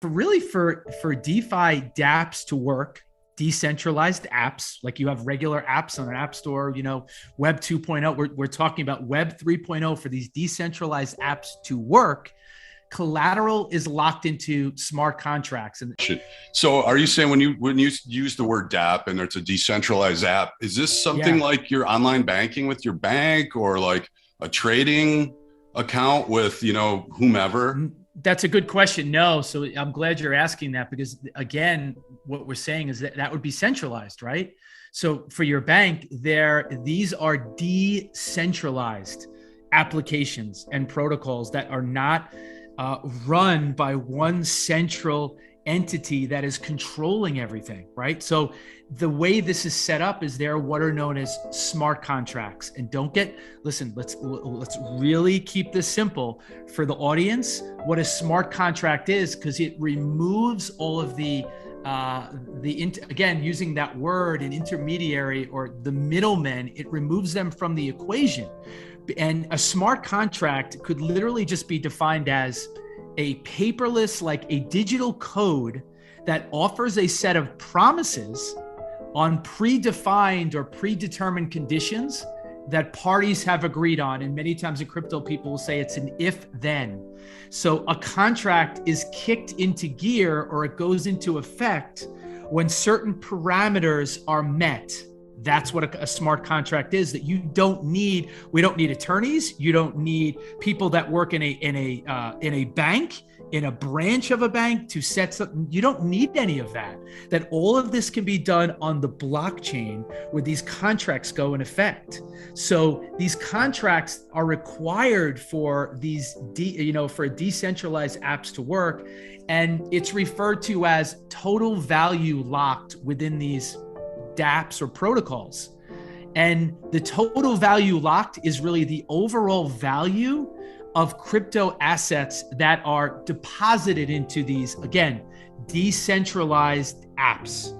For DeFi dApps to work, decentralized apps, like you have regular apps on an app store, Web 2.0, we're talking about Web 3.0 for these decentralized apps to work. Collateral is locked into smart contracts. And so are you saying when you use the word dApp and it's a decentralized app, is this something like your online banking with your bank, or like a trading account with, whomever? That's a good question. No. So I'm glad you're asking that, because again, what we're saying is that would be centralized, right? So for your bank, these are decentralized applications and protocols that are not run by one central entity that is controlling everything, right? So the way this is set up is there are what are known as smart contracts. And let's really keep this simple for the audience. What a smart contract is, because it removes all of again, using that word, an intermediary or the middlemen, it removes them from the equation. And a smart contract could literally just be defined as a paperless, like a digital code that offers a set of promises on predefined or predetermined conditions that parties have agreed on. And many times in crypto, people will say it's an if-then. So a contract is kicked into gear, or it goes into effect when certain parameters are met. That's what a smart contract is. That we don't need attorneys. You don't need people that work in a bank, in a branch of a bank to set something. You don't need any of that. That all of this can be done on the blockchain where these contracts go in effect. So these contracts are required for for decentralized apps to work. And it's referred to as total value locked within these dApps or protocols. And the total value locked is really the overall value of crypto assets that are deposited into these, again, decentralized apps,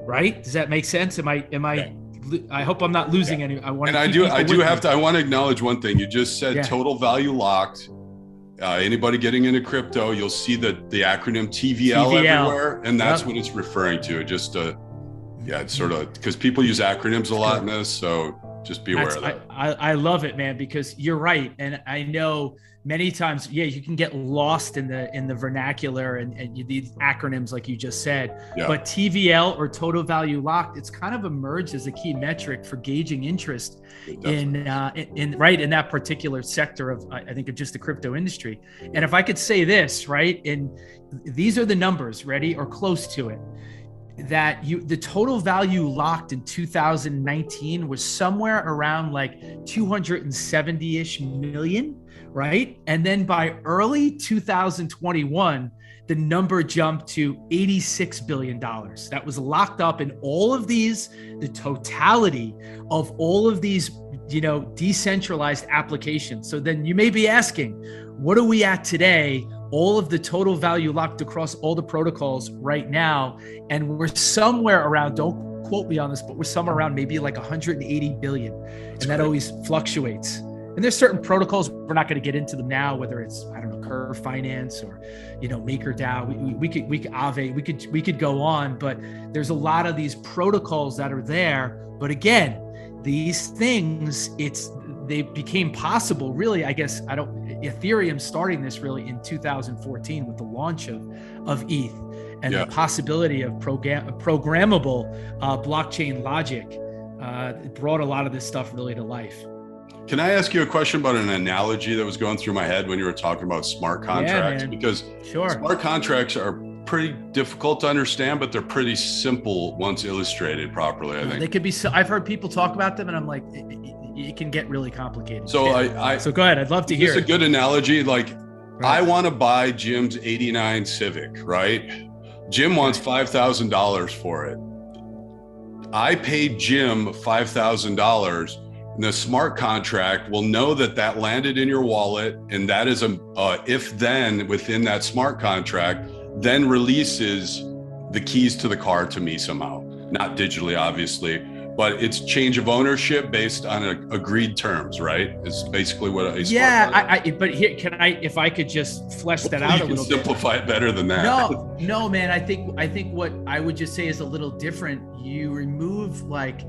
right? Does that make sense? I hope I'm not losing any. I want to acknowledge one thing. You just said total value locked. Anybody getting into crypto, you'll see the acronym TVL everywhere. And that's what it's referring to. It's sort of, because people use acronyms a lot in this, so just be aware of that. I love it, man, because you're right. And I know many times, you can get lost in the vernacular and these acronyms, like you just said. Yeah. But TVL, or total value locked, it's kind of emerged as a key metric for gauging interest in that particular sector of, I think, of just the crypto industry. And if I could say this, right, and these are the numbers, ready or close to it, that the total value locked in 2019 was somewhere around like 270-ish million, right? And then by early 2021, the number jumped to $86 billion. That was locked up in all of these, the totality of all of these, decentralized applications. So then you may be asking, what are we at today? All of the total value locked across all the protocols right now. And we're somewhere around, don't quote me on this, but we're somewhere around maybe like 180 billion. And that always fluctuates. And there's certain protocols, we're not going to get into them now, whether it's, Curve Finance or, MakerDAO, we could Aave, we could go on, but there's a lot of these protocols that are there. But again, these things, they became possible really, Ethereum starting this really in 2014 with the launch of ETH and the possibility of programmable blockchain logic brought a lot of this stuff really to life. Can I ask you a question about an analogy that was going through my head when you were talking about smart contracts? Because smart contracts are pretty difficult to understand, but they're pretty simple once illustrated properly, I think. They could be. I've heard people talk about them and I'm like, it can get really complicated. So so go ahead. I'd love to hear. It's a good analogy. Like, I want to buy Jim's 89 Civic, right? Jim wants $5,000 for it. I paid Jim $5,000. And the smart contract will know that landed in your wallet, and that is if then within that smart contract, then releases the keys to the car to me somehow, not digitally, obviously, but it's change of ownership based on agreed terms, right? It's basically what a smart but here, if I could just flesh that out a little bit. You can simplify it better than that. No, No, man, I think what I would just say is a little different. You remove like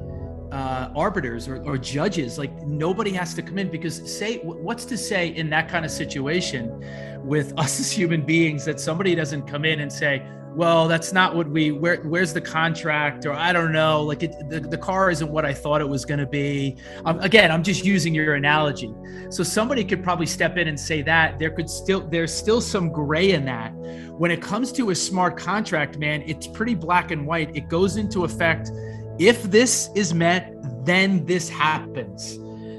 arbiters or judges. Like nobody has to come in, because what's to say in that kind of situation with us as human beings that somebody doesn't come in and say, well, that's not what where's the contract, or I don't know, like the car isn't what I thought it was going to be. Again, I'm just using your analogy. So somebody could probably step in and say that there's still some gray in that. When it comes to a smart contract, man, it's pretty black and white. It goes into effect. If this is met, then this happens.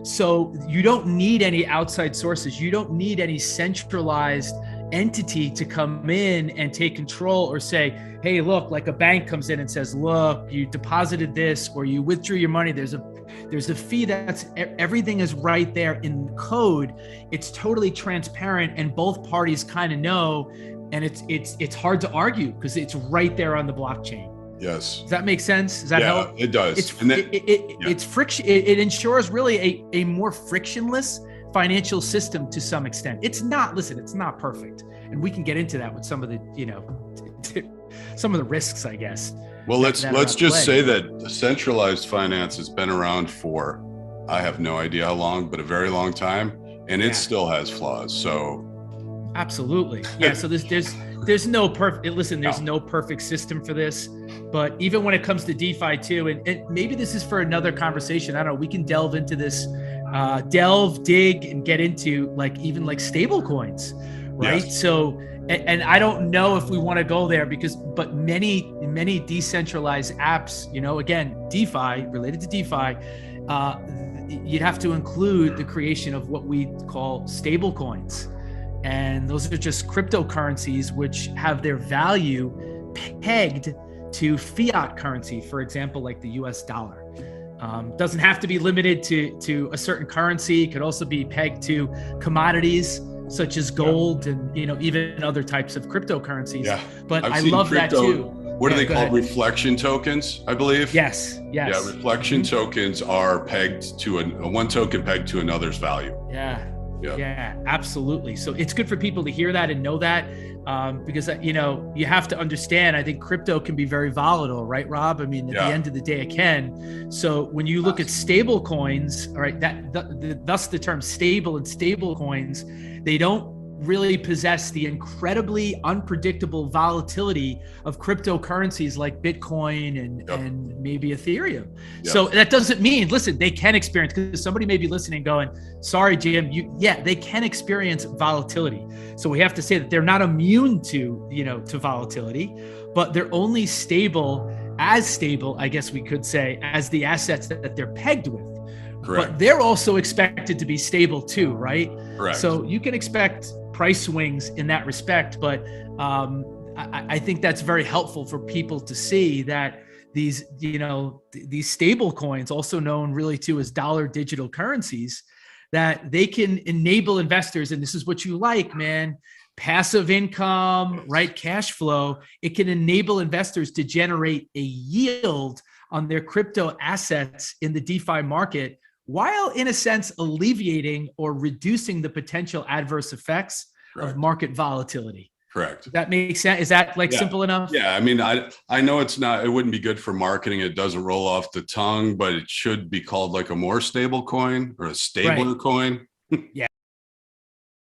So you don't need any outside sources. You don't need any centralized entity to come in and take control or say, hey, look, like a bank comes in and says, look, you deposited this or you withdrew your money. There's a fee. Everything is right there in the code. It's totally transparent and both parties kind of know. And it's hard to argue because it's right there on the blockchain. Yes. Does that make sense? Does that help? It does. It's friction. It ensures really a more frictionless financial system to some extent. It's not perfect. And we can get into that with some of the, some of the risks, I guess. Well, let's just say that centralized finance has been around for, I have no idea how long, but a very long time. And it still has flaws. So absolutely. Yeah. So there's no perfect system for this, but even when it comes to DeFi too, and maybe this is for another conversation. I don't know. We can delve into this, dig and get into even stable coins, right? Yes. So, and I don't know if we want to go there but many decentralized apps, again, DeFi related to DeFi, you'd have to include the creation of what we call stable coins. And those are just cryptocurrencies which have their value pegged to fiat currency, for example, like the US dollar. Doesn't have to be limited to a certain currency. It could also be pegged to commodities such as gold and even other types of cryptocurrencies. Yeah. But I love that too. What are they called? Reflection tokens, I believe. Yes. Yeah, reflection tokens are pegged to a one token pegged to another's value. Yeah, absolutely. So it's good for people to hear that and know that, because you have to understand. I think crypto can be very volatile, right, Rob? I mean, at the end of the day, it can. So when you look at stable coins, all right, thus the term stable and stable coins, they don't really possess the incredibly unpredictable volatility of cryptocurrencies like Bitcoin and maybe Ethereum. Yep. So that doesn't mean, listen, they can experience, because somebody may be listening going, sorry, Jim, they can experience volatility. So we have to say that they're not immune to volatility, but they're only stable, I guess we could say, as the assets that they're pegged with. Correct. But they're also expected to be stable too, right? Correct. So you can expect price swings in that respect, but I think that's very helpful for people to see that these stable coins, also known really too as dollar digital currencies, that they can enable investors, and this is what you like, man, passive income, right? Cash flow. It can enable investors to generate a yield on their crypto assets in the DeFi market, while in a sense alleviating or reducing the potential adverse effects of market volatility. Correct. Does that make sense? Is that simple enough? Yeah. I mean, I know it wouldn't be good for marketing. It doesn't roll off the tongue, but it should be called like a more stable coin or a stabler coin. Yeah.